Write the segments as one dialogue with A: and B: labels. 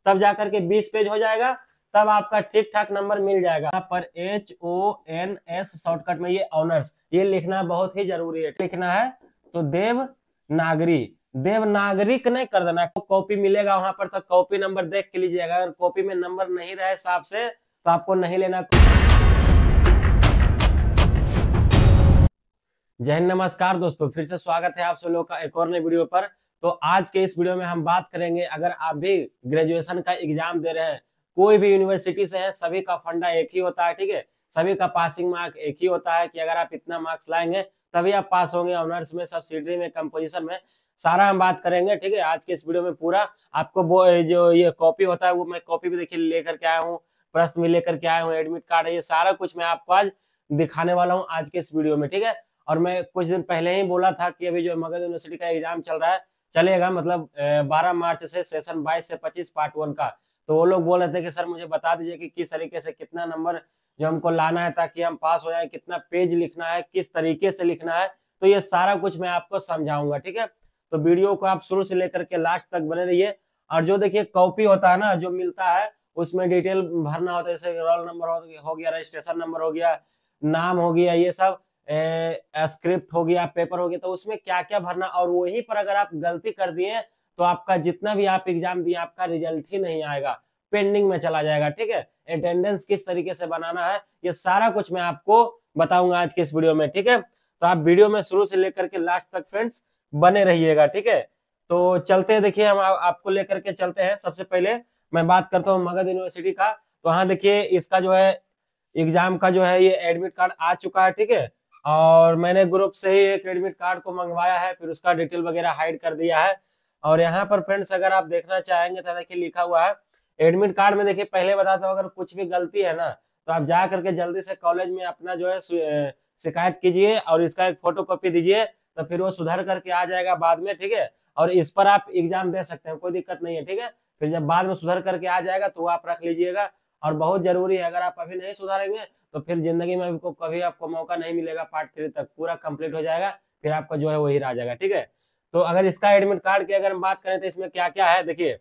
A: तब जाकर के 20 पेज हो जाएगा, तब आपका ठीक ठाक नंबर मिल जाएगा। यहाँ पर HONS शॉर्टकट में ये ऑनर्स ये लिखना बहुत ही जरूरी है। लिखना है तो देवनागरिक नहीं कर देना। कॉपी मिलेगा वहां पर, तो कॉपी नंबर देख के लीजिएगा। अगर कॉपी में नंबर नहीं रहे साफ से तो आपको नहीं लेना। जय हिंद, नमस्कार दोस्तों, फिर से स्वागत है आप सब लोगों का एक और नई वीडियो पर। तो आज के इस वीडियो में हम बात करेंगे, अगर आप भी ग्रेजुएशन का एग्जाम दे रहे हैं, कोई भी यूनिवर्सिटी से है, सभी का फंडा एक ही होता है, ठीक है। सभी का पासिंग मार्क एक ही होता है कि अगर आप इतना मार्क्स लाएंगे तभी आप पास होंगे। ऑनर्स में, सब्सिडरी में, कंपोजिशन में, सारा हम बात करेंगे, ठीक है। आज के इस वीडियो में पूरा आपको जो ये कॉपी होता है वो मैं कॉपी भी देखिए लेकर के आया हूँ, प्रश्न भी लेकर के आया हूँ, एडमिट कार्ड है, ये सारा कुछ मैं आपको आज दिखाने वाला हूँ आज के इस वीडियो में, ठीक है। और मैं कुछ दिन पहले ही बोला था कि अभी जो मगध यूनिवर्सिटी का एग्जाम चल रहा है, चलेगा मतलब 12 मार्च से सेशन 22 से 25 पार्ट 1 का। तो वो लोग बोल रहे थे कि सर मुझे बता दीजिए कि किस तरीके से कितना नंबर जो हमको लाना है ताकि हम पास हो जाए, कितना पेज लिखना है, किस तरीके से लिखना है, तो ये सारा कुछ मैं आपको समझाऊंगा, ठीक है। तो वीडियो को आप शुरू से लेकर के लास्ट तक बने रहिए। और जो देखिए कॉपी होता है ना, जो मिलता है उसमें डिटेल भरना होता है, जैसे रोल नंबर हो गया, रजिस्ट्रेशन नंबर हो गया, नाम हो गया, ये सब स्क्रिप्ट हो गया, पेपर हो गया, तो उसमें क्या क्या भरना। और वहीं पर अगर आप गलती कर दिए तो आपका जितना भी आप एग्जाम दिए आपका रिजल्ट ही नहीं आएगा, पेंडिंग में चला जाएगा, ठीक है। अटेंडेंस किस तरीके से बनाना है ये सारा कुछ मैं आपको बताऊंगा आज के इस वीडियो में, ठीक है। तो आप वीडियो में शुरू से लेकर के लास्ट तक फ्रेंड्स बने रहिएगा, ठीक है। तो चलते हैं, देखिए हम आपको लेकर के चलते हैं। सबसे पहले मैं बात करता हूँ मगध यूनिवर्सिटी का। तो हाँ देखिए, इसका जो है एग्जाम का जो है ये एडमिट कार्ड आ चुका है, ठीक है। और मैंने ग्रुप से ही एक एडमिट कार्ड को मंगवाया है, फिर उसका डिटेल वगैरह हाइड कर दिया है। और यहाँ पर फ्रेंड्स अगर आप देखना चाहेंगे तो देखिए लिखा हुआ है एडमिट कार्ड में। देखिए पहले बताता हूँ, अगर कुछ भी गलती है ना तो आप जा करके जल्दी से कॉलेज में अपना जो है शिकायत कीजिए और इसका एक फोटो कॉपी दीजिए, तो फिर वो सुधर करके आ जाएगा बाद में, ठीक है। और इस पर आप एग्जाम दे सकते हैं, कोई दिक्कत नहीं है, ठीक है। फिर जब बाद में सुधर करके आ जाएगा तो वो आप रख लीजिएगा। और बहुत जरूरी है, अगर आप अभी नहीं सुधारेंगे तो फिर जिंदगी में आपको कभी आपको मौका नहीं मिलेगा। पार्ट 3 तक पूरा कंप्लीट हो जाएगा, फिर आपका जो है वही रह जाएगा, ठीक है। तो अगर इसका एडमिट कार्ड की अगर हम बात करें तो इसमें क्या क्या है, देखिए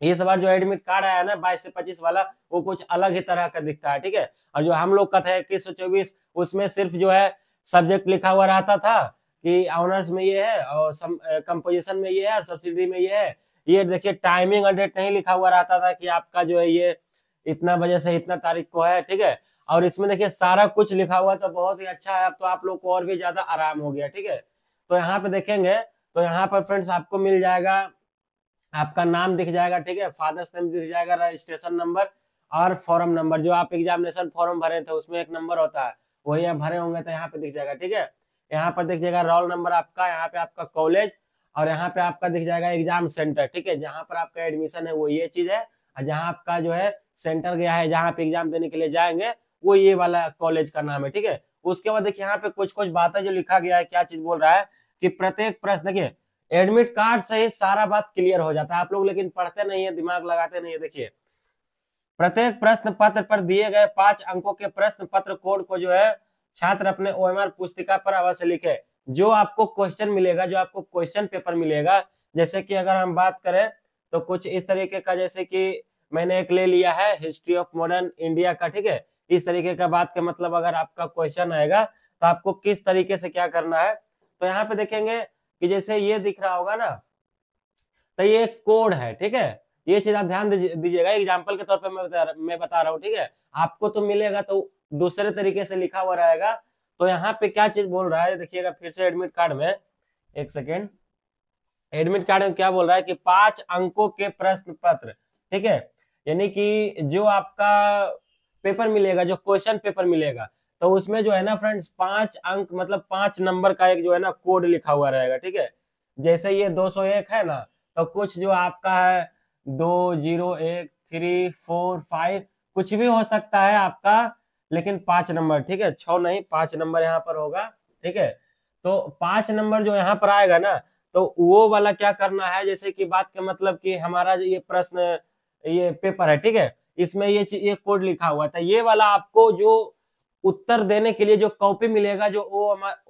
A: इस बार जो एडमिट कार्ड आया ना 22 से 25 वाला, वो कुछ अलग ही तरह का दिखता है, ठीक है। और जो हम लोग का था 21 से 24, उसमें सिर्फ जो है सब्जेक्ट लिखा हुआ रहता था कि ऑनर्स में ये है और कंपोजिशन में ये है और सब्सिडी में ये है। ये देखिए टाइमिंग और डेट नहीं लिखा हुआ रहता था कि आपका जो है ये इतना बजे से इतना तारीख को है, ठीक है। और इसमें देखिए सारा कुछ लिखा हुआ है, तो बहुत ही अच्छा है। अब तो आप लोग को और भी ज्यादा आराम हो गया, ठीक है। तो यहाँ पे देखेंगे तो यहाँ पर फ्रेंड्स आपको मिल जाएगा, आपका नाम दिख जाएगा, ठीक है, फादर्स नेम दिख जाएगा, रजिस्ट्रेशन नंबर और फॉर्म नंबर। जो आप एग्जामिनेशन फॉर्म भरे थे उसमें एक नंबर होता है, वही आप भरे होंगे तो यहाँ पे दिख जाएगा, ठीक है। यहाँ पर दिख जाएगा रोल नंबर आपका, यहाँ पे आपका कॉलेज, और यहाँ पे आपका दिख जाएगा एग्जाम सेंटर, ठीक है, जहाँ पर आपका एडमिशन है वो ये चीज है। और जहाँ आपका जो है सेंटर गया है, जहाँ पे एग्जाम देने के लिए जाएंगे, वो ये वाला कॉलेज का नाम है, ठीक है। उसके बाद देखिए यहाँ पे कुछ कुछ बातें जो लिखा गया है, क्या चीज बोल रहा है कि प्रत्येक प्रश्न, देखिए एडमिट कार्ड से ही सारा बात क्लियर हो जाता है, आप लोग लेकिन पढ़ते नहीं है, दिमाग लगाते नहीं है। देखिए प्रत्येक प्रश्न पत्र पर दिए गए 5 अंकों के प्रश्न पत्र कोड को जो है छात्र अपने OMR पुस्तिका पर अवश्य लिखे। जो आपको क्वेश्चन मिलेगा, जो आपको क्वेश्चन पेपर मिलेगा, जैसे कि अगर हम बात करें तो कुछ इस तरीके का, जैसे कि मैंने एक ले लिया है हिस्ट्री ऑफ मॉडर्न इंडिया का, ठीक है। इस तरीके का बात का मतलब अगर आपका क्वेश्चन आएगा तो आपको किस तरीके से क्या करना है, तो यहाँ पे देखेंगे कि जैसे ये दिख रहा होगा ना, तो ये कोड है, ठीक है। ये चीज आप ध्यान दीजिएगा, एग्जाम्पल के तौर पे मैं बता रहा हूँ, ठीक है। आपको तो मिलेगा तो दूसरे तरीके से लिखा हुआ रहेगा। तो यहाँ पे क्या चीज बोल रहा है देखिएगा फिर से एडमिट कार्ड में, एक सेकेंड, एडमिट कार्ड में क्या बोल रहा है कि 5 अंकों के प्रश्न पत्र, ठीक है। यानी कि जो आपका पेपर मिलेगा, जो क्वेश्चन पेपर मिलेगा, तो उसमें जो है ना फ्रेंड्स 5 अंक मतलब 5 नंबर का एक जो है ना कोड लिखा हुआ रहेगा, ठीक है। जैसे ये 201 है ना, तो कुछ जो आपका है 2 0 1 3 4 5 कुछ भी हो सकता है आपका, लेकिन 5 नंबर, ठीक है, 6 नहीं 5 नंबर यहाँ पर होगा, ठीक है। तो 5 नंबर जो यहाँ पर आएगा ना, तो वो वाला क्या करना है, जैसे कि बात का मतलब कि हमारा ये प्रश्न ये पेपर है, ठीक है, इसमें ये कोड लिखा हुआ था, ये वाला आपको जो उत्तर देने के लिए जो कॉपी मिलेगा, जो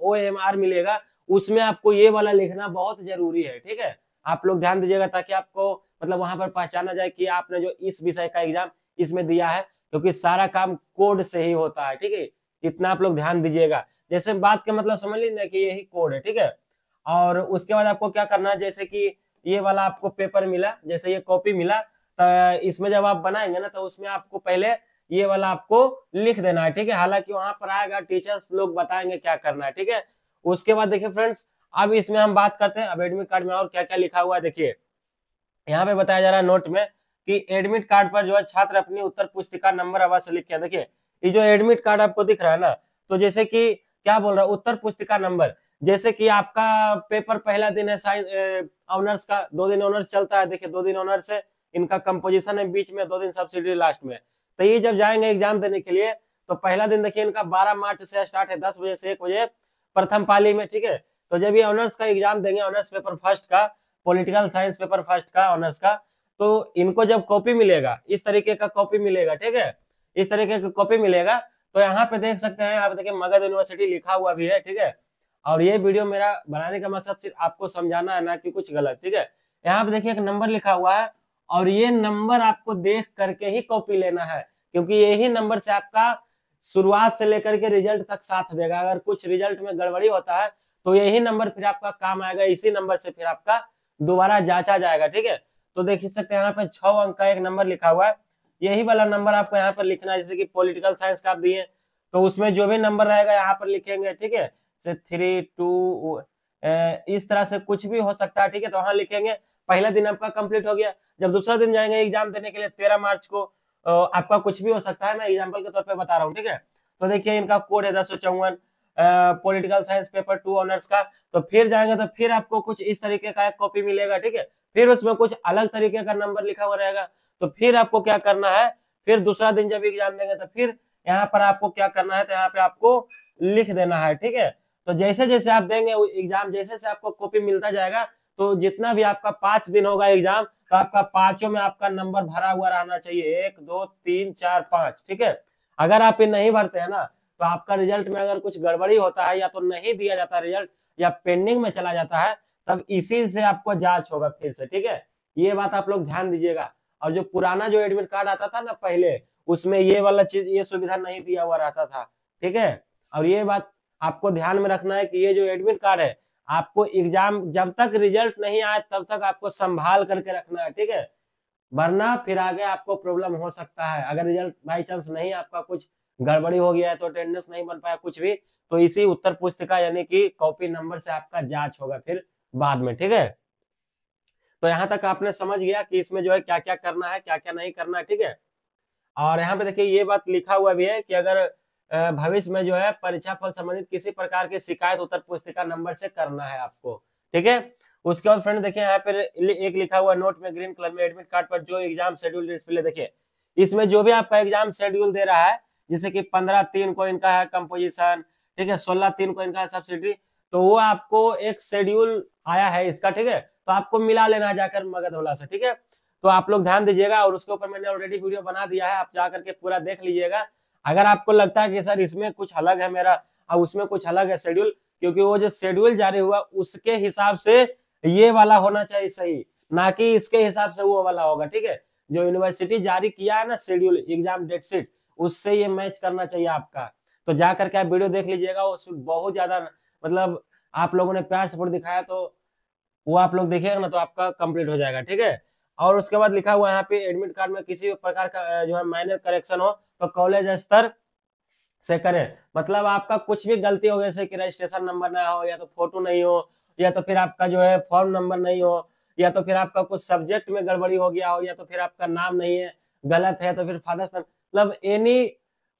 A: OMR मिलेगा, उसमें आपको ये वाला लिखना बहुत जरूरी है, ठीक है। आप लोग ध्यान दीजिएगा ताकि आपको मतलब वहां पर पहचाना जाए कि आपने जो इस विषय का एग्जाम इसमें दिया है, क्योंकि सारा काम कोड से ही होता है, ठीक है। इतना आप लोग ध्यान दीजिएगा। जैसे बात का मतलब समझ लीजिए कि यही कोड है, ठीक है। और उसके बाद आपको क्या करना है, जैसे कि ये वाला आपको पेपर मिला, जैसे ये कॉपी मिला, तो इसमें जब आप बनाएंगे ना तो उसमें आपको पहले ये वाला आपको लिख देना है, ठीक है। हालांकि वहां पर आएगा, टीचर्स लोग बताएंगे क्या करना है, ठीक है। उसके बाद देखिए फ्रेंड्स, अब इसमें हम बात करते हैं अब एडमिट कार्ड में और क्या क्या लिखा हुआ है। देखिए यहाँ पे बताया जा रहा है नोट में कि एडमिट कार्ड पर जो है छात्र अपनी उत्तर पुस्तिका नंबर अवश्य लिखे। देखिए ये जो एडमिट कार्ड आपको दिख रहा है ना, तो जैसे कि क्या बोल रहा है, उत्तर पुस्तिका नंबर, जैसे कि आपका पेपर पहला दिन है साइंस ऑनर्स का, 2 दिन ऑनर्स चलता है। देखिए 2 दिन ऑनर्स है, इनका कंपोजिशन है बीच में, 2 दिन सब्सिडी लास्ट में। तो ये जब जाएंगे एग्जाम देने के लिए तो पहला दिन देखिए इनका 12 मार्च से स्टार्ट है, 10 बजे से 1 बजे प्रथम पाली में, ठीक है। तो जब ये ऑनर्स का एग्जाम देंगे, ऑनर्स पेपर फर्स्ट का, पॉलिटिकल साइंस पेपर फर्स्ट का ऑनर्स का, तो इनको जब कॉपी मिलेगा, इस तरीके का कॉपी मिलेगा, ठीक है, इस तरीके का कॉपी मिलेगा, तो यहाँ पे देख सकते हैं, यहाँ पे देखिए मगध यूनिवर्सिटी लिखा हुआ भी है, ठीक है। और ये वीडियो मेरा बनाने का मकसद सिर्फ आपको समझाना है, ना कि कुछ गलत, ठीक है। यहाँ पे देखिए एक नंबर लिखा हुआ है और ये नंबर आपको देख करके ही कॉपी लेना है, क्योंकि यही नंबर से आपका शुरुआत से लेकर के रिजल्ट तक साथ देगा। अगर कुछ रिजल्ट में गड़बड़ी होता है तो यही नंबर फिर आपका काम आएगा, इसी नंबर से फिर आपका दोबारा जांचा जाएगा, ठीक है। तो देख सकते हैं यहाँ पे 6 अंक का एक नंबर लिखा हुआ है, यही वाला नंबर आपको यहाँ पर लिखना है। जैसे कि पॉलिटिकल साइंस का आप दिए तो उसमें जो भी नंबर रहेगा यहाँ पर लिखेंगे, ठीक है। जैसे 3, 2 इस तरह से कुछ भी हो सकता है, ठीक है। तो वहां लिखेंगे, पहला दिन आपका कंप्लीट हो गया। जब दूसरा दिन जाएंगे एग्जाम देने के लिए 13 मार्च को, आपका कुछ भी हो सकता है, मैं एग्जाम्पल के तौर पे बता रहा हूँ, ठीक है। तो देखिए इनका कोड है 1054, पॉलिटिकल साइंस पेपर 2 ऑनर्स का। तो फिर जाएंगे तो फिर आपको कुछ इस तरीके का एक कॉपी मिलेगा, ठीक है। फिर उसमें कुछ अलग तरीके का नंबर लिखा हुआ रहेगा। तो फिर आपको क्या करना है, फिर दूसरा दिन जब एग्जाम देंगे तो फिर यहाँ पर आपको क्या करना है, तो यहाँ पे आपको लिख देना है, ठीक है। तो जैसे जैसे आप देंगे एग्जाम, जैसे जैसे आपको कॉपी मिलता जाएगा, तो जितना भी आपका 5 दिन होगा एग्जाम, तो आपका पांचों में आपका नंबर भरा हुआ रहना चाहिए, 1, 2, 3, 4, 5, ठीक है। अगर आप ये नहीं भरते हैं ना, तो आपका रिजल्ट में अगर कुछ गड़बड़ी होता है, या तो नहीं दिया जाता रिजल्ट, या पेंडिंग में चला जाता है, तब इसी से आपको जांच होगा फिर से, ठीक है। ये बात आप लोग ध्यान दीजिएगा। और जो पुराना जो एडमिट कार्ड आता था ना पहले, उसमें ये वाला चीज, ये सुविधा नहीं दिया हुआ रहता था, ठीक है। और ये बात आपको ध्यान में रखना है कि ये जो एडमिट कार्ड है, आपको एग्जाम जब तक रिजल्ट नहीं आए तब तक आपको संभाल करके रखना है, ठीक है। वरना फिर आगे आपको प्रॉब्लम हो सकता है। अगर रिजल्ट बाई चांस नहीं, आपका कुछ गड़बड़ी हो गया है, तो अटेंडेंस नहीं बन पाया कुछ भी, तो इसी उत्तर पुस्तिका यानी कि कॉपी नंबर से आपका जांच होगा फिर बाद में, ठीक है। तो यहाँ तक आपने समझ गया कि इसमें जो है क्या क्या करना है, क्या क्या नहीं करना है, ठीक है। और यहाँ पे देखिए ये बात लिखा हुआ भी है कि अगर भविष्य में जो है परीक्षा फल संबंधित किसी प्रकार की शिकायत उत्तर पुस्तिका नंबर से करना है आपको, ठीक है। उसके बाद फ्रेंड देखिए यहाँ पे एक लिखा हुआ नोट में ग्रीन कलर में, एडमिट कार्ड पर जो एग्जाम शेड्यूल डिस्प्ले, देखिए इसमें जो भी आपका एग्जाम शेड्यूल दे रहा है, जैसे कि 15/3 को इनका है कंपोजिशन, ठीक है, 16/3 को इनका है सब्सिडी, तो वो आपको एक शेड्यूल आया है इसका, ठीक है। तो आपको मिला लेना है जाकर मगधोला से, ठीक है। तो आप लोग ध्यान दीजिएगा, और उसके ऊपर मैंने ऑलरेडी वीडियो बना दिया है, आप जा करके पूरा देख लीजिएगा। अगर आपको लगता है कि सर इसमें कुछ अलग है मेरा और उसमें कुछ अलग है शेड्यूल, क्योंकि वो जो शेड्यूल जारी हुआ उसके हिसाब से ये वाला होना चाहिए सही, ना कि इसके हिसाब से वो वाला होगा, ठीक है। जो यूनिवर्सिटी जारी किया है ना शेड्यूल, एग्जाम डेट शीट, उससे ये मैच करना चाहिए आपका। तो जा करके आप वीडियो देख लीजिएगा, उसमें बहुत ज्यादा मतलब आप लोगों ने प्यार सपोर्ट दिखाया, तो वो आप लोग देखिएगा ना तो आपका कंप्लीट हो जाएगा, ठीक है। और उसके बाद लिखा हुआ है यहाँ पे एडमिट कार्ड में किसी भी प्रकार का जो है माइनर करेक्शन हो तो कॉलेज स्तर से करें। मतलब आपका कुछ भी गलती हो, जैसे कि रजिस्ट्रेशन नंबर ना हो, या तो फोटो नहीं हो, या तो फिर आपका जो है फॉर्म नंबर नहीं हो, या तो फिर आपका कुछ सब्जेक्ट में गड़बड़ी हो गया हो, या तो फिर आपका नाम नहीं है, गलत है, तो फिर फादर्स नेम, मतलब एनी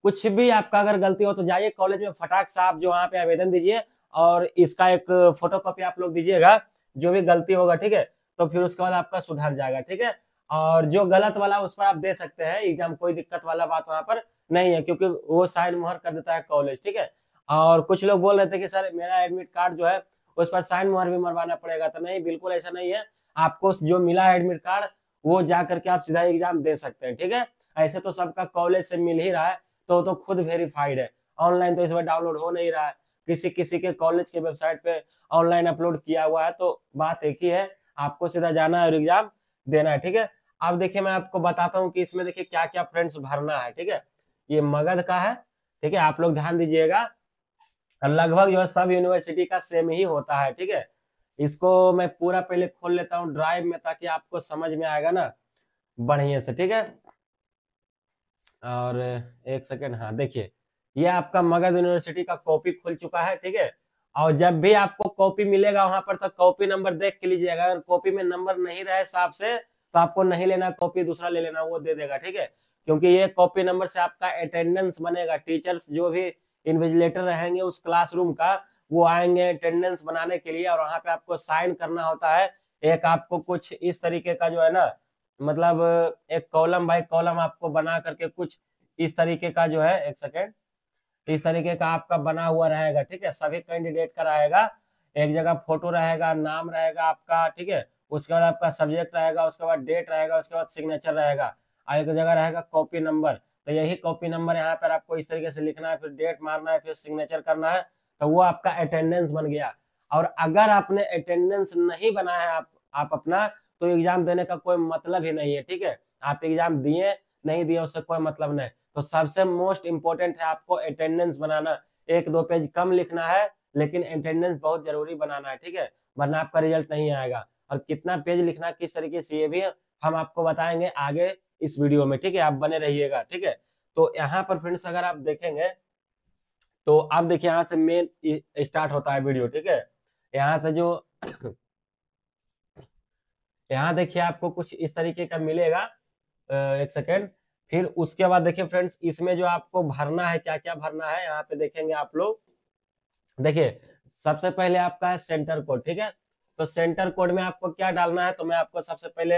A: कुछ भी आपका अगर गलती हो तो जाइए कॉलेज में फटाक से आप जो वहाँ पे आवेदन दीजिए, और इसका एक फोटोकॉपी आप लोग दीजिएगा, जो भी गलती होगा, ठीक है। तो फिर उसके बाद आपका सुधर जाएगा, ठीक है। और जो गलत वाला उस पर आप दे सकते हैं एग्जाम, कोई दिक्कत वाला बात वहां पर नहीं है, क्योंकि वो साइन मुहर कर देता है कॉलेज, ठीक है। और कुछ लोग बोल रहे थे कि सर मेरा एडमिट कार्ड जो है उस पर साइन मुहर भी मरवाना पड़ेगा, तो नहीं, बिल्कुल ऐसा नहीं है। आपको जो मिला है एडमिट कार्ड, वो जा करके आप सीधा एग्जाम दे सकते हैं, ठीक है। ऐसे तो सबका कॉलेज से मिल ही रहा है, तो खुद वेरीफाइड है। ऑनलाइन तो इस बार डाउनलोड हो नहीं रहा है, किसी किसी के कॉलेज के वेबसाइट पे ऑनलाइन अपलोड किया हुआ है। तो बात एक ही है, आपको सीधा जाना है और एग्जाम देना है, ठीक है। अब देखिए मैं आपको बताता हूँ कि इसमें देखिए क्या क्या फ्रेंड्स भरना है, ठीक है। ये मगध का है, ठीक है, आप लोग ध्यान दीजिएगा। लगभग जो है सब यूनिवर्सिटी का सेम ही होता है, ठीक है। इसको मैं पूरा पहले खोल लेता हूँ ड्राइव में, ताकि आपको समझ में आएगा ना बढ़िया से, ठीक है। और एक सेकेंड, हाँ देखिए ये आपका मगध यूनिवर्सिटी का कॉपी खुल चुका है, ठीक है। और जब भी आपको कॉपी मिलेगा वहां पर, तो कॉपी नंबर देख के लीजिएगा। अगर कॉपी में नंबर नहीं रहे साफ से, तो आपको नहीं लेना, कॉपी दूसरा ले लेना, वो दे देगा, ठीक है। क्योंकि ये कॉपी नंबर से आपका अटेंडेंस बनेगा। टीचर्स जो भी इन्विजिलेटर रहेंगे उस क्लासरूम का, वो आएंगे अटेंडेंस बनाने के लिए, और वहां पे आपको साइन करना होता है। एक आपको कुछ इस तरीके का जो है ना, मतलब एक कॉलम बाय कॉलम आपको बना करके कुछ इस तरीके का जो है, एक सेकेंड, इस तरीके का आपका बना हुआ रहेगा, ठीक है। सभी कैंडिडेट का रहेगा, एक जगह फोटो रहेगा, नाम रहेगा आपका, ठीक है। उसके बाद आपका सब्जेक्ट रहेगा, उसके बाद डेट रहेगा, उसके बाद सिग्नेचर रहेगा, और एक जगह रहेगा कॉपी नंबर। तो यही कॉपी नंबर यहाँ पर आपको इस तरीके से लिखना है, फिर डेट मारना है, फिर सिग्नेचर करना है, तो वो आपका अटेंडेंस बन गया। और अगर आपने अटेंडेंस नहीं बनाया है आप अपना, तो एग्जाम देने का कोई मतलब ही नहीं है, ठीक है। आप एग्जाम दिए नहीं दिए उससे कोई मतलब नहीं। तो सबसे मोस्ट इंपोर्टेंट है आपको अटेंडेंस बनाना। एक दो पेज कम लिखना है, लेकिन अटेंडेंस बहुत जरूरी बनाना है, ठीक है, वरना आपका रिजल्ट नहीं आएगा। और कितना पेज लिखना किस तरीके से, ये भी हम आपको बताएंगे आगे इस वीडियो में, ठीक है। आप बने रहिएगा, ठीक है। तो यहाँ पर फ्रेंड्स अगर आप देखेंगे, तो आप देखिए यहाँ से मेन स्टार्ट होता है वीडियो, ठीक है। यहाँ से जो यहाँ देखिए आपको कुछ इस तरीके का मिलेगा, एक सेकेंड। फिर उसके बाद देखिए फ्रेंड्स, इसमें जो आपको भरना है, क्या क्या भरना है यहाँ पे देखेंगे आप लोग। देखिए सबसे पहले आपका है सेंटर कोड, ठीक है। तो सेंटर कोड में आपको क्या डालना है, तो मैं आपको सबसे पहले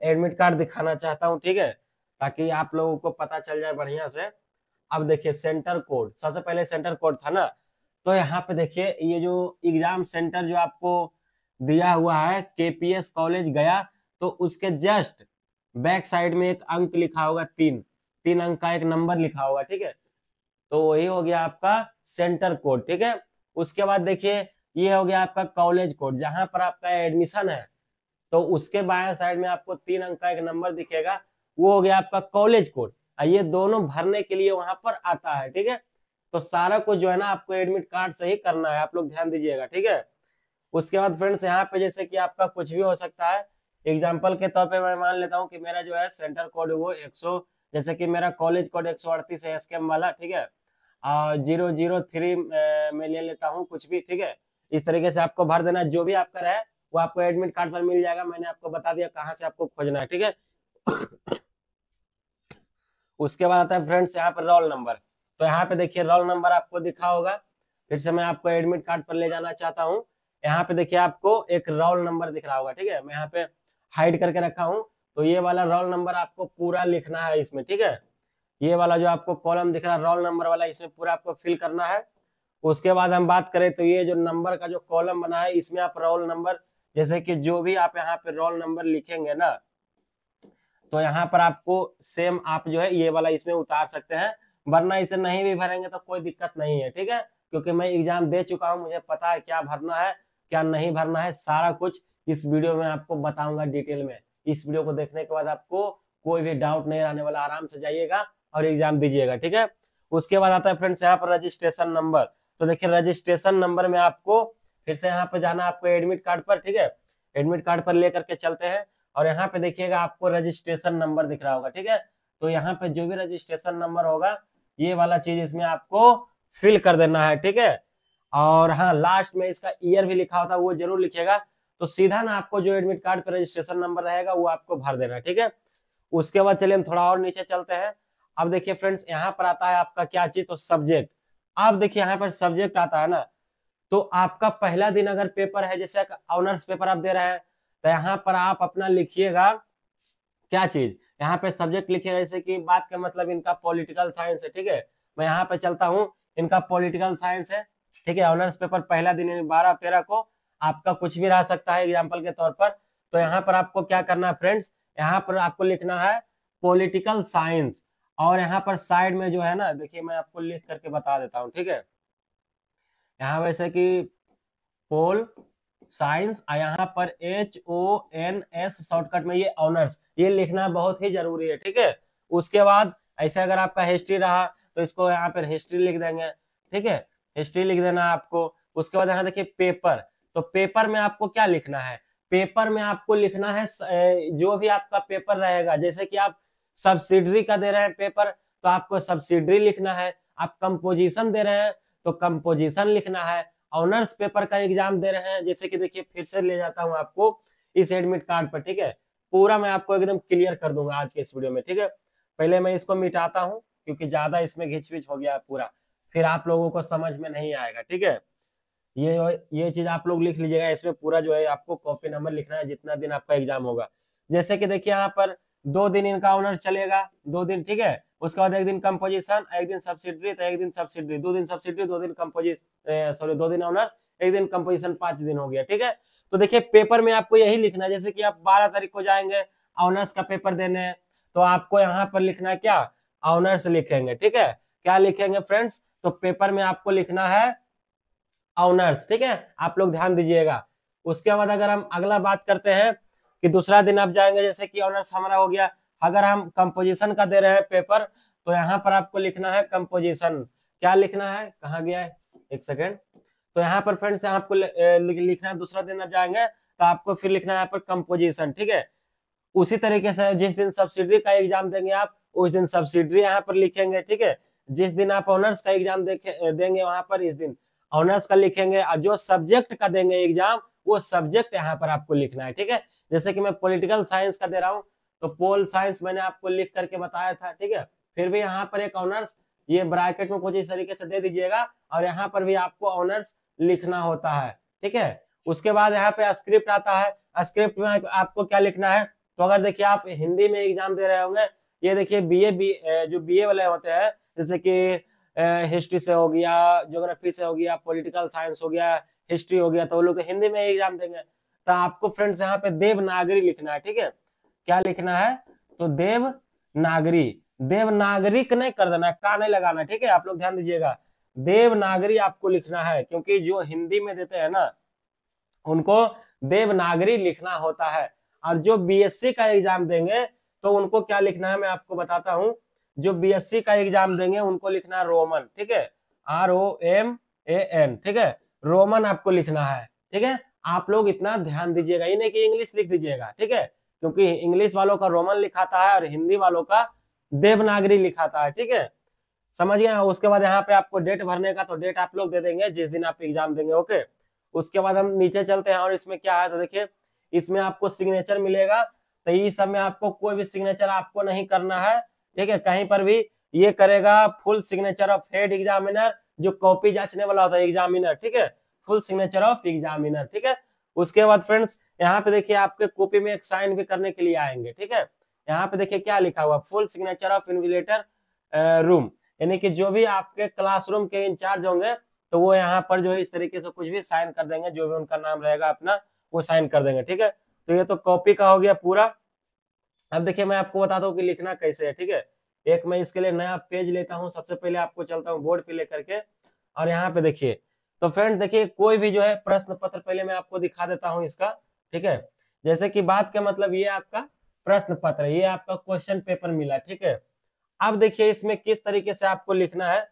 A: एडमिट कार्ड दिखाना चाहता हूँ, ठीक है, ताकि आप लोगों को पता चल जाए बढ़िया से। अब देखिए सेंटर कोड, सबसे पहले सेंटर कोड था ना, तो यहाँ पे देखिए ये जो एग्जाम सेंटर जो आपको दिया हुआ है केपीएस कॉलेज गया, तो उसके जस्ट बैक साइड में एक अंक लिखा होगा, 3 अंक का एक नंबर लिखा होगा, ठीक है। तो वही हो गया आपका सेंटर कोड, ठीक है। उसके बाद देखिए ये हो गया आपका कॉलेज कोड, जहां पर आपका एडमिशन है, तो उसके बाएं साइड में आपको 3 अंक का एक नंबर दिखेगा, वो हो गया आपका कॉलेज कोड। ये दोनों भरने के लिए वहां पर आता है, ठीक है। तो सारा कुछ जो है ना आपको एडमिट कार्ड से ही करना है, आप लोग ध्यान दीजिएगा, ठीक है। उसके बाद फ्रेंड्स यहाँ पे जैसे कि आपका कुछ भी हो सकता है। एग्जाम्पल के तौर पे मैं मान लेता हूँ कि मेरा जो है सेंटर कोड वो 100, जैसे कि मेरा कॉलेज कोड 138 है एसकेएम वाला, ठीक है। 003 में ले लेता हूँ कुछ भी, ठीक है। इस तरीके से आपको भर देना, जो भी आपका रहे वो आपको एडमिट कार्ड पर मिल जाएगा। मैंने आपको बता दिया कहाँ से आपको खोजना है, ठीक है। उसके बाद आता है फ्रेंड्स यहाँ पर रोल नंबर। तो यहाँ पे देखिए रोल नंबर आपको दिखा होगा, फिर से मैं आपको एडमिट कार्ड पर ले जाना चाहता हूँ। यहाँ पे देखिए आपको एक रोल नंबर दिख रहा होगा, ठीक है, मैं यहाँ पे हाइड करके रखा हूँ। तो ये वाला रोल नंबर आपको पूरा लिखना है इसमें, ठीक है। ये वाला जो आपको कॉलम दिख रहा है रोल नंबर वाला, इसमें पूरा आपको फिल करना है। उसके बाद हम बात करें तो ये जो नंबर का जो कॉलम बना है, इसमें आप रोल नंबर, जैसे कि जो भी आप यहाँ पे रोल नंबर लिखेंगे ना, तो यहाँ पर आपको सेम आप जो है ये वाला इसमें उतार सकते हैं, वरना इसे नहीं भी भरेंगे तो कोई दिक्कत नहीं है, ठीक है। क्योंकि मैं एग्जाम दे चुका हूँ, मुझे पता है क्या भरना है क्या नहीं भरना है, सारा कुछ इस वीडियो में आपको बताऊंगा डिटेल में। इस वीडियो को देखने के बाद आपको कोई भी डाउट नहीं रहने वाला, आराम से जाइएगा और एग्जाम दीजिएगा, ठीक है। उसके बाद आता है फ्रेंड्स यहाँ पर रजिस्ट्रेशन नंबर। तो देखिए रजिस्ट्रेशन नंबर में आपको फिर से यहाँ पे जाना, आपको एडमिट कार्ड पर, ठीक है। एडमिट कार्ड पर लेकर के चलते हैं, और यहाँ पे देखिएगा आपको रजिस्ट्रेशन नंबर दिख रहा होगा, ठीक है। तो यहाँ पे जो भी रजिस्ट्रेशन नंबर होगा, ये वाला चीज इसमें आपको फिल कर देना है, ठीक है। और हाँ लास्ट में इसका ईयर भी लिखा होता है, वो जरूर लिखिएगा। तो सीधा ना आपको जो एडमिट कार्ड पे रजिस्ट्रेशन नंबर रहेगा वो आपको भर देना है, ठीक है। उसके बाद चलिए हम थोड़ा और नीचे चलते हैं। अब देखिए फ्रेंड्स यहाँ पर आता है आपका क्या चीज, तो सब्जेक्ट। अब देखिए यहाँ पर सब्जेक्ट आता है ना, तो आपका पहला दिन अगर पेपर है, जैसे ऑनर्स पेपर आप दे रहे हैं, तो यहाँ पर आप अपना लिखिएगा क्या चीज, यहाँ पे सब्जेक्ट लिखिएगा, जैसे कि बात का मतलब इनका पॉलिटिकल साइंस है, ठीक है। मैं यहाँ पे चलता हूँ, इनका पॉलिटिकल साइंस है, ठीक है। ऑनर्स पेपर पहला दिन 12-13 को आपका कुछ भी रह सकता है एग्जाम्पल के तौर पर। तो यहाँ पर आपको क्या करना है फ्रेंड्स, यहाँ पर आपको लिखना है पॉलिटिकल साइंस, और यहाँ पर साइड में जो है ना, देखिए मैं आपको लिख करके बता देता हूँ, ठीक है। यहाँ वैसे कि पोल साइंस, यहाँ पर HONS शॉर्टकट में ये ऑनर्स, ये लिखना बहुत ही जरूरी है, ठीक है। उसके बाद ऐसे अगर आपका हिस्ट्री रहा तो इसको यहाँ पर हिस्ट्री लिख देंगे, ठीक है, हिस्ट्री लिख देना आपको। उसके बाद यहाँ देखिए पेपर, तो पेपर में आपको क्या लिखना है, पेपर में आपको लिखना है जो भी आपका पेपर रहेगा, जैसे कि आप सब्सिडरी का दे रहे हैं पेपर तो आपको सब्सिडरी लिखना है, आप कंपोजिशन दे रहे हैं तो कंपोजिशन लिखना है, ऑनर्स पेपर का एग्जाम दे रहे हैं, जैसे कि देखिए फिर से ले जाता हूं आपको इस एडमिट कार्ड पर, ठीक है। पूरा मैं आपको एकदम क्लियर कर दूंगा आज के इस वीडियो में, ठीक है। पहले मैं इसको मिटाता हूं क्योंकि ज्यादा इसमें घिचपिच हो गया है पूरा, फिर आप लोगों को समझ में नहीं आएगा, ठीक है। ये चीज आप लोग लिख लीजिएगा, इसमें पूरा जो है आपको कॉपी नंबर लिखना है जितना दिन आपका एग्जाम होगा। जैसे कि देखिए यहाँ पर 2 दिन इनका ऑनर्स चलेगा, 2 दिन, ठीक है। उसके बाद 1 दिन कंपोजिशन, 1 दिन सब्सिडरी, तो 1 दिन सब्सिडरी, 2 दिन सब्सिडरी, 2 दिन सॉरी 2 दिन ऑनर्स, 1 दिन कंपोजिशन, 5 दिन हो गया, ठीक है। तो देखिए पेपर में आपको यही लिखना है, जैसे कि आप 12 तारीख को जाएंगे ऑनर्स का पेपर देने, तो आपको यहाँ पर लिखना है क्या, ऑनर्स लिखेंगे, ठीक है। क्या लिखेंगे फ्रेंड्स, तो पेपर में आपको लिखना है ऑनर्स, ठीक है, आप लोग ध्यान दीजिएगा। उसके बाद अगर हम अगला बात करते हैं कि दूसरा दिन आप जाएंगे, जैसे कि ऑनर्स हमारा हो गया, अगर हम कंपोजिशन का दे रहे हैं पेपर तो यहाँ पर आपको लिखना है कंपोजिशन, क्या लिखना है, कहाँ गया है, एक सेकेंड। तो यहाँ पर फ्रेंड्स आपको लिखना है, दूसरा दिन आप जाएंगे तो आपको फिर लिखना है यहाँ पर कंपोजिशन, ठीक है। उसी तरीके से जिस दिन सब्सिडरी का एग्जाम देंगे आप उस दिन सब्सिडरी यहाँ पर लिखेंगे, ठीक है। जिस दिन आप ऑनर्स का एग्जाम देंगे वहां पर इस दिन ऑनर्स का लिखेंगे, और जो सब्जेक्ट का देंगे एग्जाम वो सब्जेक्ट यहाँ पर आपको लिखना है, ठीक है। जैसे कि मैं पॉलिटिकल साइंस का दे रहा हूँ तो पोल साइंस मैंने आपको लिख करके बताया था, ठीक है। फिर भी यहाँ पर एक ऑनर्स, ये ब्रैकेट में कुछ इस तरीके से दे दीजिएगा, और यहाँ पर भी आपको ऑनर्स लिखना होता है, ठीक है। उसके बाद यहाँ पे स्क्रिप्ट आता है, स्क्रिप्ट में आपको क्या लिखना है, तो अगर देखिए आप हिंदी में एग्जाम दे रहे होंगे, ये देखिए जो बीए वाले होते हैं, जैसे कि हिस्ट्री से हो गया, ज्योग्राफी से हो गया, पॉलिटिकल साइंस हो गया, हिस्ट्री हो गया, तो वो लोग तो हिंदी में एग्जाम देंगे। तो आपको फ्रेंड्स यहाँ पे देवनागरी लिखना है, ठीक है। क्या लिखना है, तो देवनागरी, देवनागरिक नहीं कर देना, का नहीं लगाना, ठीक है। आप लोग ध्यान दीजिएगा, देवनागरी आपको लिखना है, क्योंकि जो हिंदी में देते हैं ना उनको देवनागरी लिखना होता है। और जो बीएससी का एग्जाम देंगे तो उनको क्या लिखना है मैं आपको बताता हूं, जो बीएससी का एग्जाम देंगे उनको लिखना है रोमन, ठीक है, ROMAN, ठीक है, रोमन आपको लिखना है, ठीक है। आप लोग इतना ध्यान दीजिएगा, ये नहीं कि इंग्लिश लिख दीजिएगा, ठीक है, क्योंकि इंग्लिश वालों का रोमन लिखाता है और हिंदी वालों का देवनागरी लिखाता है, ठीक है, समझ गए। उसके बाद यहाँ पे आपको डेट भरने का, तो डेट आप लोग दे देंगे जिस दिन आप एग्जाम देंगे, ओके। उसके बाद हम नीचे चलते हैं और इसमें क्या है, तो देखिए इसमें आपको सिग्नेचर मिलेगा, तो इस सब में आपको कोई भी सिग्नेचर आपको नहीं करना है, ठीक है, कहीं पर भी। ये करेगा full signature of head examiner, जो कॉपी जांचने वाला होता है एग्जामिनर, ठीक है, फुल सिग्नेचर ऑफ एग्जामिनर, ठीक है। उसके बाद फ्रेंड्स यहाँ पे देखिए आपके कॉपी में एक साइन भी करने के लिए आएंगे, ठीक है। यहाँ पे देखिए क्या लिखा हुआ, full signature of invigilator room, यानी कि जो भी आपके क्लासरूम के इंचार्ज होंगे तो वो यहाँ पर जो है इस तरीके से कुछ भी साइन कर देंगे, जो भी उनका नाम रहेगा अपना वो साइन कर देंगे, ठीक है। तो ये तो कॉपी का हो गया पूरा। अब देखिए मैं आपको बताता हूँ कि लिखना कैसे है, ठीक है। एक मैं इसके लिए नया पेज लेता हूँ, सबसे पहले आपको चलता हूँ बोर्ड पे लेकर के, और यहाँ पे देखिए, तो फ्रेंड्स देखिए कोई भी जो है प्रश्न पत्र पहले मैं आपको दिखा देता हूँ इसका, ठीक है। जैसे कि बात का मतलब ये आपका प्रश्न पत्र, ये आपका क्वेश्चन पेपर मिला, ठीक है। अब देखिए इसमें किस तरीके से आपको लिखना है,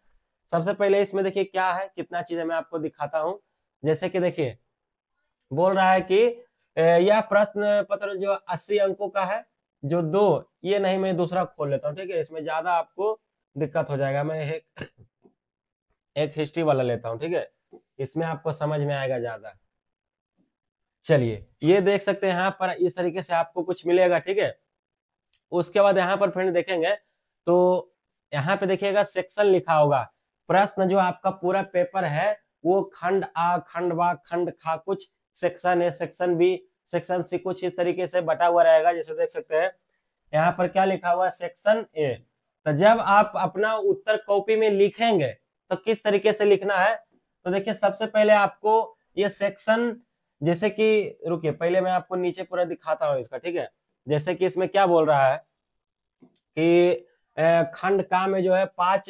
A: सबसे पहले इसमें देखिए क्या है, कितना चीजें मैं आपको दिखाता हूँ। जैसे कि देखिए बोल रहा है कि यह प्रश्न पत्र जो 80 अंकों का है, जो 2, ये नहीं मैं दूसरा खोल लेता हूँ, ठीक है, इसमें ज्यादा आपको दिक्कत हो जाएगा। मैं एक हिस्ट्री वाला लेता हूँ, ठीक है, इसमें आपको समझ में आएगा ज्यादा। चलिए ये देख सकते हैं यहाँ पर इस तरीके से आपको कुछ मिलेगा, ठीक है। उसके बाद यहाँ पर फ्रेंड देखेंगे तो यहाँ पे देखिएगा सेक्शन लिखा होगा, प्रश्न जो आपका पूरा पेपर है वो खंड आ, खंड बा, खंड खा, कुछ section A, section B, section C, कुछ इस तरीके से बटा हुआ रहेगा। जैसे देख सकते हैं यहाँ पर क्या लिखा हुआ है, सेक्शन ए। तो जब आप अपना उत्तर कॉपी में लिखेंगे तो किस तरीके से लिखना है, तो देखिए सबसे पहले आपको ये सेक्शन, जैसे कि रुकिए पहले मैं आपको नीचे पूरा दिखाता हूँ इसका, ठीक है। जैसे कि इसमें क्या बोल रहा है कि खंड का में जो है 5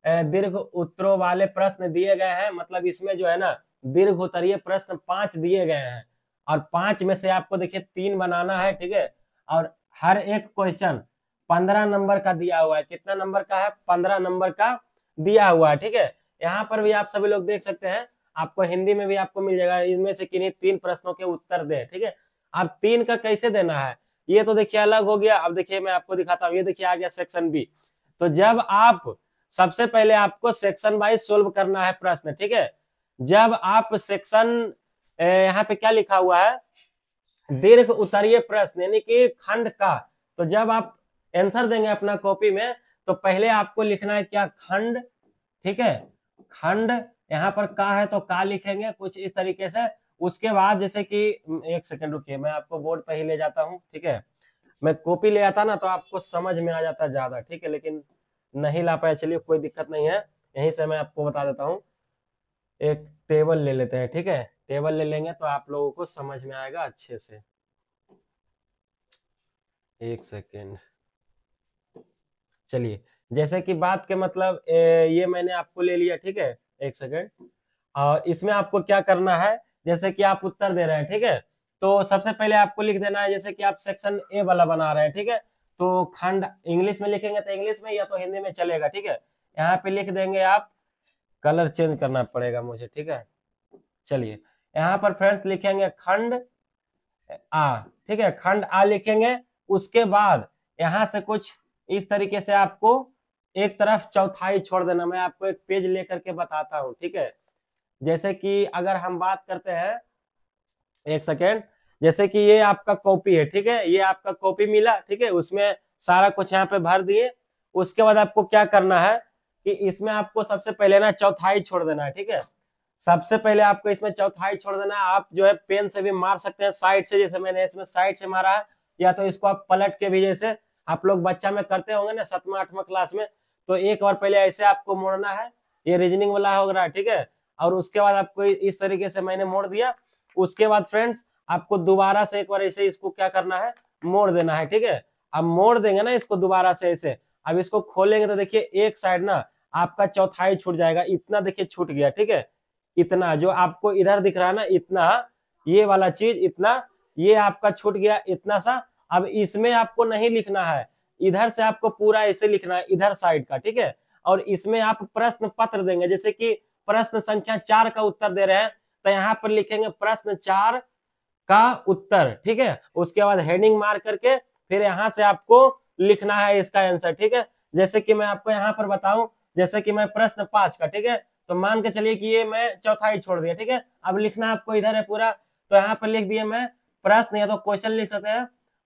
A: दीर्घ उत्तरों वाले प्रश्न दिए गए हैं, मतलब इसमें जो है ना दीर्घ उत्तरीय प्रश्न 5 दिए गए हैं और 5 में से आपको देखिए 3 बनाना है, ठीक है। और हर एक क्वेश्चन 15 नंबर का दिया हुआ है। कितना नंबर का है? 15 नंबर का दिया हुआ है, ठीक है। यहाँ पर भी आप सभी लोग देख सकते हैं, आपको हिंदी में भी आपको मिल जाएगा, इनमें से किन्हीं 3 प्रश्नों के उत्तर दें, ठीक है। अब 3 का कैसे देना है ये तो देखिए अलग हो गया। अब देखिए मैं आपको दिखाता हूँ, ये देखिए आ गया सेक्शन बी। तो जब आप सबसे पहले आपको सेक्शन वाइज सोल्व करना है प्रश्न, ठीक है। जब आप सेक्शन यहाँ पे क्या लिखा हुआ है, दीर्घ उत्तरीय प्रश्न यानी कि खंड का, तो जब आप आंसर देंगे अपना कॉपी में तो पहले आपको लिखना है क्या? खंड, ठीक है। खंड यहाँ पर का है तो का लिखेंगे कुछ इस तरीके से। उसके बाद जैसे कि एक सेकंड रुकिए, मैं आपको बोर्ड पे ही ले जाता हूँ, ठीक है। मैं कॉपी ले आता ना तो आपको समझ में आ जाता ज्यादा, ठीक है, लेकिन नहीं ला पाया, चलिए कोई दिक्कत नहीं है, यहीं से मैं आपको बता देता हूँ। एक टेबल ले लेते हैं, ठीक है। टेबल ले लेंगे तो आप लोगों को समझ में आएगा अच्छे से। एक सेकेंड, चलिए जैसे कि बात के मतलब ये मैंने आपको ले लिया, ठीक है। एक सेकेंड, और इसमें आपको क्या करना है, जैसे कि आप उत्तर दे रहे हैं, ठीक है। तो सबसे पहले आपको लिख देना है, जैसे कि आप सेक्शन ए वाला बना रहे हैं, ठीक है। तो खंड इंग्लिश में लिखेंगे तो इंग्लिश में या तो हिंदी में चलेगा, ठीक है। यहाँ पे लिख देंगे आप, कलर चेंज करना पड़ेगा मुझे, ठीक है। चलिए यहाँ पर फ्रेंड्स लिखेंगे खंड आ, ठीक है, खंड आ लिखेंगे। उसके बाद यहाँ से कुछ इस तरीके से आपको एक तरफ चौथाई छोड़ देना। मैं आपको एक पेज लेकर के बताता हूँ, ठीक है। जैसे कि अगर हम बात करते हैं, एक सेकेंड, जैसे कि ये आपका कॉपी है, ठीक है, ये आपका कॉपी मिला, ठीक है, उसमें सारा कुछ यहाँ पे भर दिए। उसके बाद आपको क्या करना है कि इसमें आपको सबसे पहले ना चौथाई छोड़ देना है, ठीक है। सबसे पहले आपको इसमें चौथाई छोड़ देना है। आप जो है पेन से भी मार सकते हैं साइड से, जैसे मैंने इसमें साइड से मारा है, या तो इसको आप पलट के भी, जैसे आप लोग बच्चा में करते होंगे ना 7वां 8वां क्लास में, तो एक बार पहले ऐसे आपको मोड़ना है, ये रीजनिंग वाला होगा, ठीक है। और उसके बाद आपको इस तरीके से मैंने मोड़ दिया। उसके बाद फ्रेंड्स आपको दोबारा से एक बार ऐसे इसको क्या करना है, मोड़ देना है, ठीक है। अब मोड़ देंगे ना इसको दोबारा से ऐसे, अब इसको खोलेंगे तो देखिए एक साइड ना आपका चौथाई छूट जाएगा, इतना देखिए छूट गया, ठीक है। इतना जो आपको इधर दिख रहा है ना, इतना ये वाला चीज, इतना ये आपका छूट गया, इतना सा। अब इसमें आपको नहीं लिखना है, इधर से आपको पूरा ऐसे लिखना है, इधर साइड का, ठीक है। और इसमें आप प्रश्न पत्र देंगे, जैसे कि प्रश्न संख्या 4 का उत्तर दे रहे हैं तो यहाँ पर लिखेंगे प्रश्न 4 का उत्तर, ठीक है। उसके बाद हेडिंग मार करके फिर यहाँ से आपको लिखना है इसका आंसर, ठीक है। जैसे कि मैं आपको यहाँ पर बताऊं, जैसे कि मैं प्रश्न 5 का, ठीक है, तो मान के चलिए कि ये मैं चौथाई छोड़ दिया, ठीक है। अब लिखना आपको इधर है पूरा, तो यहाँ पर लिख दिया मैं प्रश्न, या तो क्वेश्चन लिख सकते हैं,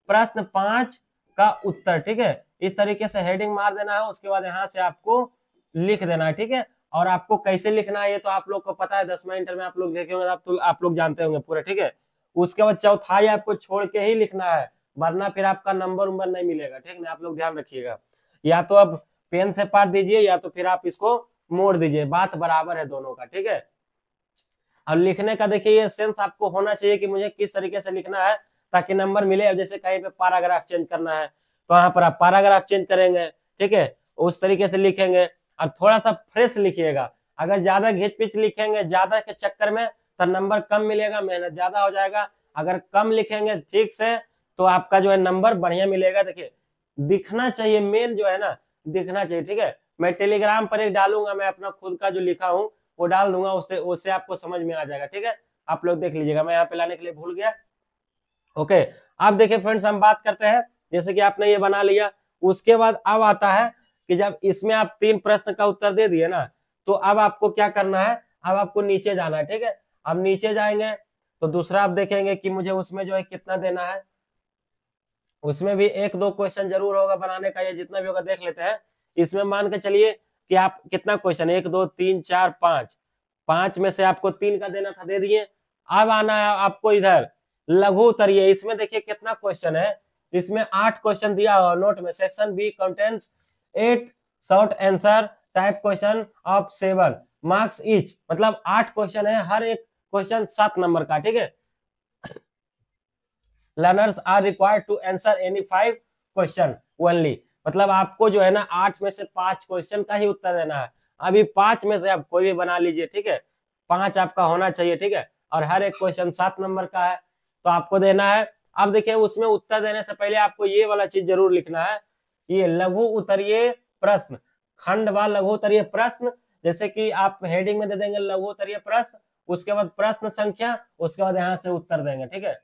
A: प्रश्न 5 का उत्तर, ठीक है। इस तरीके से हेडिंग मार देना है। उसके बाद यहाँ से आपको लिख देना है, ठीक है। और आपको कैसे लिखना है ये तो आप लोग को पता है, 10वां इंटर में आप लोग देखे होंगे, आप लोग जानते होंगे पूरा, ठीक है। उसके बाद चौथाई आपको छोड़ के ही लिखना है, वरना फिर आपका नंबर उम्बर नहीं मिलेगा, ठीक है। आप लोग ध्यान रखिएगा, या तो अब पेन से पार दीजिए या तो फिर आप इसको मोड़ दीजिए, बात बराबर है दोनों का, ठीक है। अब लिखने का देखिए ये सेंस आपको होना चाहिए कि मुझे किस तरीके से लिखना है ताकि नंबर मिले। अब जैसे कहीं पे पैराग्राफ चेंज करना है तो यहाँ पर आप पैराग्राफ चेंज करेंगे, ठीक है, उस तरीके से लिखेंगे। और थोड़ा सा फ्रेश लिखिएगा, अगर ज्यादा घिच पिच लिखेंगे ज्यादा के चक्कर में तो नंबर कम मिलेगा, मेहनत ज्यादा हो जाएगा। अगर कम लिखेंगे ठीक से तो आपका जो है नंबर बढ़िया मिलेगा। देखिए दिखना चाहिए, मेन जो है ना दिखना चाहिए, ठीक है। मैं टेलीग्राम पर एक डालूंगा, मैं अपना खुद का जो लिखा हूँ वो डाल दूंगा, उससे आपको समझ में आ जाएगा, ठीक है। आप लोग देख लीजिएगा, मैं यहाँ पे लाने के लिए भूल गया। ओके, अब देखिए फ्रेंड्स हम बात करते हैं, जैसे कि आपने ये बना लिया। उसके बाद अब आता है कि जब इसमें आप 3 प्रश्न का उत्तर दे दिए ना, तो अब आपको क्या करना है, अब आपको नीचे जाना है, ठीक है। अब नीचे जाएंगे तो दूसरा आप देखेंगे कि मुझे उसमें जो है कितना देना है, उसमें भी 1-2 क्वेश्चन जरूर होगा बनाने का, ये जितना भी होगा देख लेते हैं। इसमें मान के चलिए कि आप कितना क्वेश्चन, 1 2 3 4 5, 5 में से आपको 3 का देना था, दे दिए। अब आना है आपको इधर लघु उत्तरीय, इसमें देखिए कितना क्वेश्चन है, इसमें 8 क्वेश्चन दिया हुआ नोट में। Section B contains 8 short answer type question of 7 marks each, मतलब 8 क्वेश्चन है, हर एक क्वेश्चन 7 नंबर का, ठीक है। Learners are required to answer any 5 question only, मतलब आपको जो है ना 8 में से 5 क्वेश्चन का ही उत्तर देना है। अभी 5 में से आप कोई भी बना लीजिए, ठीक है, 5 आपका होना चाहिए, ठीक है। और हर एक क्वेश्चन 7 नंबर का है, तो आपको देना है। अब देखिए उसमें उत्तर देने से पहले आपको ये वाला चीज जरूर लिखना है, ये लघु उत्तरीय प्रश्न, खंड व लघु उत्तरीय प्रश्न। जैसे कि आप हेडिंग में दे देंगे लघु उत्तरीय प्रश्न, उसके बाद प्रश्न संख्या, उसके बाद यहाँ से उत्तर देंगे, ठीक है।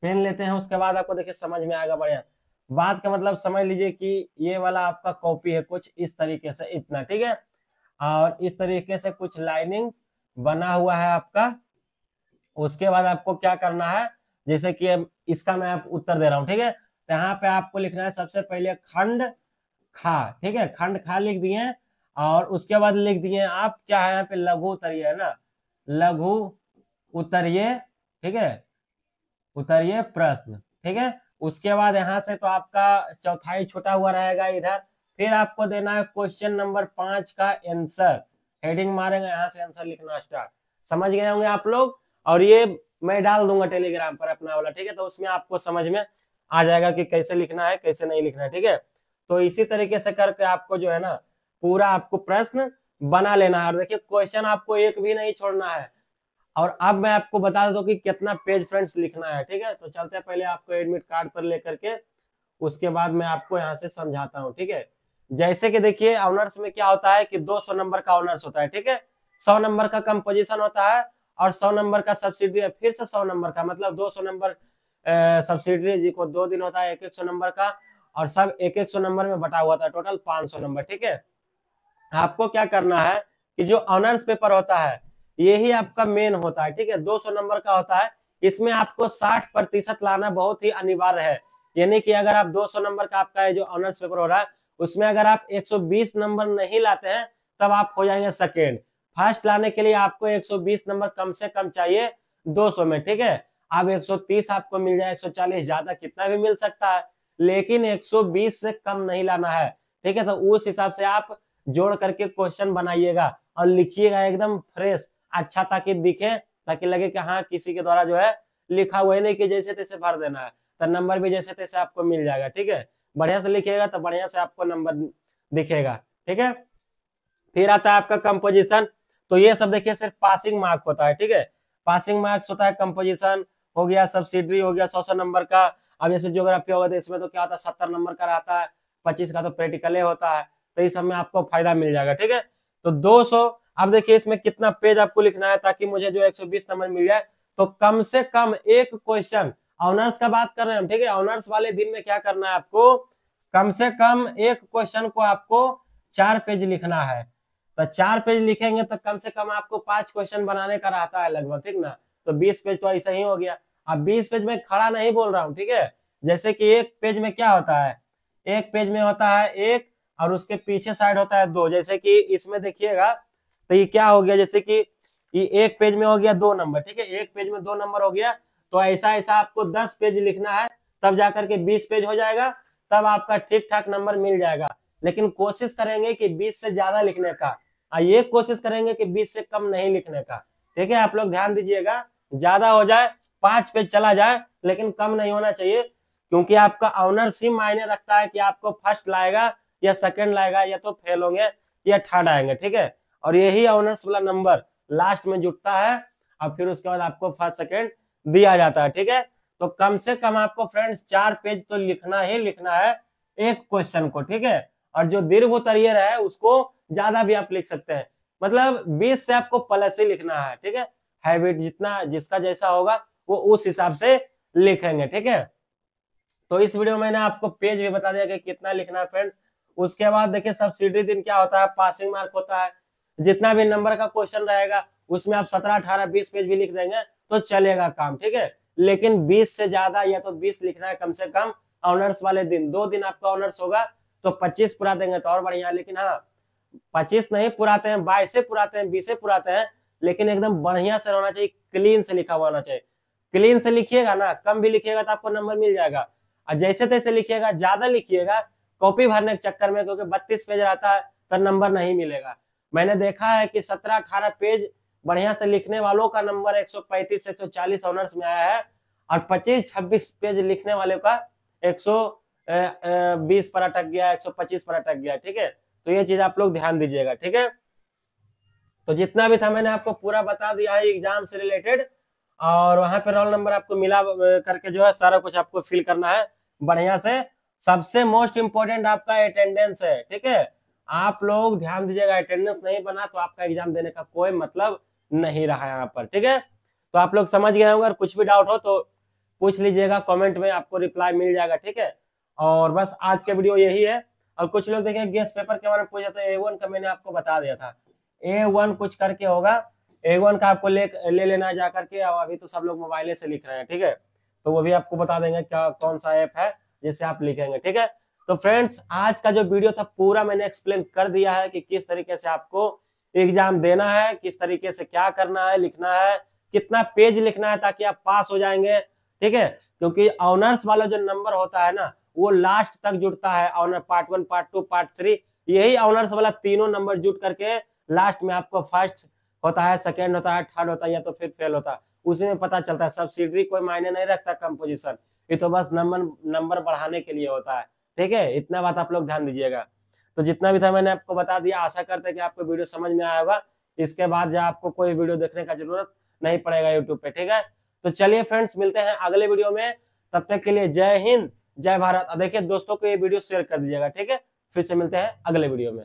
A: पेन लेते हैं, उसके बाद आपको देखिए समझ में आएगा बढ़िया। बात का मतलब समझ लीजिए कि ये वाला आपका कॉपी है कुछ इस तरीके से, इतना, ठीक है। और इस तरीके से कुछ लाइनिंग बना हुआ है आपका। उसके बाद आपको क्या करना है, जैसे कि इसका मैं आप उत्तर दे रहा हूँ, ठीक है। तो यहाँ पे आपको लिखना है सबसे पहले खंड खा, ठीक है, खंड खा लिख दिए। और उसके बाद लिख दिए आप क्या है यहाँ पे, लघु उत्तरीय है ना, लघु उत्तरीय, ठीक है, उत्तरीय प्रश्न, ठीक है। उसके बाद यहाँ से तो आपका चौथाई छुटा हुआ रहेगा इधर। फिर आपको देना है क्वेश्चन नंबर 5 का आंसर, हेडिंग मारेंगे, यहाँ से आंसर लिखना स्टार्ट। समझ गए होंगे आप लोग। और ये मैं डाल दूंगा टेलीग्राम पर अपना वाला, ठीक है, तो उसमें आपको समझ में आ जाएगा कि कैसे लिखना है कैसे नहीं लिखना है, ठीक है। तो इसी तरीके से करके आपको जो है ना पूरा आपको प्रश्न बना लेना है। और देखिए क्वेश्चन आपको एक भी नहीं छोड़ना है। और अब मैं आपको बता देता हूँ कि कितना पेज फ्रेंड्स लिखना है, ठीक है। तो चलते हैं पहले आपको एडमिट कार्ड पर लेकर के, उसके बाद मैं आपको यहाँ से समझाता हूँ, ठीक है। जैसे कि देखिए ऑनर्स में क्या होता है कि 200 नंबर का ऑनर्स होता है, ठीक है। 100 नंबर का कंपोजिशन होता है और 100 नंबर का सब्सिडी, फिर से 100 नंबर का, मतलब 200 नंबर सब्सिडी जी को 2 दिन होता है, 100 नंबर का। और सब 100 नंबर में बटा हुआ था, टोटल 500 नंबर, ठीक है। आपको क्या करना है कि जो ऑनर्स पेपर होता है यही आपका मेन होता है, ठीक है, 200 नंबर का होता है। इसमें आपको 60% लाना बहुत ही अनिवार्य है। यानी कि अगर आप 200 नंबर का आपका जो ऑनर्स पेपर हो रहा है उसमें अगर आप 120 नंबर नहीं लाते हैं तब आप हो जाएंगे सेकेंड। फर्स्ट लाने के लिए आपको 120 नंबर कम से कम चाहिए 200 में, ठीक है। अब 130 आपको मिल जाए, 140, ज्यादा कितना भी मिल सकता है, लेकिन 120 से कम नहीं लाना है, ठीक है। तो उस हिसाब से आप जोड़ करके क्वेश्चन बनाइएगा और लिखिएगा एकदम फ्रेश, अच्छा, ताकि दिखे, ताकि लगे कि हाँ किसी के द्वारा जो है लिखा हुआ है, नहीं कि जैसे तैसे भर देना है। तो नंबर भी जैसे तैसे आपको मिल जाएगा, ठीक है। बढ़िया से लिखिएगा तो बढ़िया से आपको नंबर दिखेगा, ठीक है। फिर आता है आपका कंपोजिशन। तो ये सब देखिए सिर्फ पासिंग मार्क होता है, ठीक है, पासिंग मार्क्स होता है। कंपोजिशन हो गया, सब्सिडरी हो गया 100 नंबर का। अब जैसे ज्योग्राफी होगा तो इसमें तो क्या होता है 70 नंबर का रहता है, 25 का तो प्रैक्टिकल होता है। तो इस सब में आपको फायदा मिल जाएगा, ठीक है। तो 200, अब देखिए इसमें कितना पेज आपको लिखना है ताकि मुझे जो 120 नंबर मिल जाए। तो कम से कम एक क्वेश्चन, ऑनर्स का बात कर रहे हैं हम, ठीक है। ऑनर्स वाले दिन में क्या करना है आपको, कम से कम एक क्वेश्चन को आपको 4 पेज लिखना है। तो 4 पेज लिखेंगे तो कम से कम आपको 5 क्वेश्चन बनाने का रहता है लगभग, ठीक ना। तो 20 पेज तो ऐसा ही हो गया। अब 20 पेज में खड़ा नहीं बोल रहा हूँ, ठीक है। जैसे कि एक पेज में क्या होता है, एक पेज में होता है एक और उसके पीछे साइड होता है 2। जैसे कि इसमें देखिएगा तो ये क्या हो गया, जैसे कि ये एक पेज में हो गया 2 नंबर, ठीक है, एक पेज में 2 नंबर हो गया। तो ऐसा ऐसा आपको 10 पेज लिखना है, तब जाकर के 20 पेज हो जाएगा, तब आपका ठीक ठाक नंबर मिल जाएगा। लेकिन कोशिश करेंगे कि 20 से ज्यादा लिखने का, ये कोशिश करेंगे कि 20 से कम नहीं लिखने का, ठीक है। आप लोग ध्यान दीजिएगा, ज्यादा हो जाए 5 पेज चला जाए लेकिन कम नहीं होना चाहिए, क्योंकि आपका ऑनर्स ही मायने रखता है कि आपको फर्स्ट लाएगा या सेकंड लाएगा, या तो फेल होंगे या थर्ड आएंगे, ठीक है। और यही ऑनर्स वाला नंबर लास्ट में जुटता है और फिर उसके बाद आपको फर्स्ट सेकंड दिया जाता है, ठीक है। तो कम से कम आपको फ्रेंड्स 4 पेज तो लिखना ही लिखना है एक क्वेश्चन को, ठीक है। और जो दीर्घ उत्तरीय है उसको ज्यादा भी आप लिख सकते हैं, मतलब 20 से आपको प्लस ही लिखना है, ठीक है। हैबिट जितना जिसका जैसा होगा वो उस हिसाब से लिखेंगे, ठीक है। तो इस वीडियो में मैंने आपको पेज भी बता दिया कि कितना लिखना है फ्रेंड्स। उसके बाद देखिए सब्सिडी दिन क्या होता है, पासिंग मार्क होता है। जितना भी नंबर का क्वेश्चन रहेगा उसमें आप 17, 18, 20 पेज भी लिख देंगे तो चलेगा काम, ठीक है। लेकिन 20 से ज्यादा या तो 20 लिखना है कम से कम ऑनर्स वाले दिन। 2 दिन आपका ऑनर्स होगा तो 25 पूरा देंगे तो और बढ़िया। लेकिन हाँ 25 नहीं पुराते हैं, 22 से पुराते हैं, 20 से पुराते हैं, लेकिन एकदम बढ़िया से होना चाहिए, क्लीन से लिखा हुआ होना चाहिए। क्लीन से लिखिएगा ना, कम भी लिखिएगा तो आपको नंबर मिल जाएगा। और जैसे तैसे लिखिएगा, ज्यादा लिखिएगा कॉपी भरने के चक्कर में, क्योंकि 32 पेज रहता है तो नंबर नहीं मिलेगा। मैंने देखा है कि 17, 18 पेज बढ़िया से लिखने वालों का नंबर 135, 140 ऑनर्स में आया है, और 25, 26 पेज लिखने वाले का 120 पर अटक गया, 125 पर अटक गया, ठीक है। तो ये चीज आप लोग ध्यान दीजिएगा, ठीक है। तो जितना भी था मैंने आपको पूरा बता दिया है एग्जाम से रिलेटेड, और वहां पे रोल नंबर आपको मिला करके जो है सारा कुछ आपको फिल करना है बढ़िया से। सबसे मोस्ट इम्पोर्टेंट आपका अटेंडेंस है, ठीक है। आप लोग ध्यान दीजिएगा, अटेंडेंस नहीं बना तो आपका एग्जाम देने का कोई मतलब नहीं रहा यहाँ पर, ठीक है। तो आप लोग समझ गए होंगे, अगर कुछ भी डाउट हो तो पूछ लीजिएगा कमेंट में, आपको रिप्लाई मिल जाएगा, ठीक है। और बस आज के वीडियो यही है। और कुछ लोग देखें गेस्ट पेपर के बारे में पूछा था, A1 का मैंने आपको बता दिया था। A1 कुछ करके होगा, A1 का आपको ले लेना है जाकर के। और अभी तो सब लोग मोबाइल से लिख रहे हैं, ठीक है। तो वो भी आपको बता देंगे क्या कौन सा ऐप है जिससे आप लिखेंगे, ठीक है। तो फ्रेंड्स आज का जो वीडियो था पूरा मैंने एक्सप्लेन कर दिया है कि किस तरीके से आपको एग्जाम देना है, किस तरीके से क्या करना है, लिखना है, कितना पेज लिखना है ताकि आप पास हो जाएंगे, ठीक है। क्योंकि ऑनर्स वाला जो नंबर होता है ना वो लास्ट तक जुड़ता है। ऑनर पार्ट 1, पार्ट 2, पार्ट 3, यही ऑनर्स वाला तीनों नंबर जुट करके लास्ट में आपको फर्स्ट होता है, सेकंड होता है, थर्ड होता है, या तो फिर फेल होता है। उसी में पता चलता है। सब्सिडरी कोई मायने नहीं रखता कंपोजिशन, ये तो बस नंबर बढ़ाने के लिए होता है, ठीक है। इतना बात आप लोग ध्यान दीजिएगा। तो जितना भी था मैंने आपको बता दिया। आशा करते हैं कि आपको वीडियो समझ में आया होगा। इसके बाद जो आपको कोई वीडियो देखने का जरूरत नहीं पड़ेगा यूट्यूब पे, ठीक है। तो चलिए फ्रेंड्स मिलते हैं अगले वीडियो में, तब तक के लिए जय हिंद जय भारत। देखिए दोस्तों को ये वीडियो शेयर कर दीजिएगा, ठीक है। फिर से मिलते हैं अगले वीडियो में।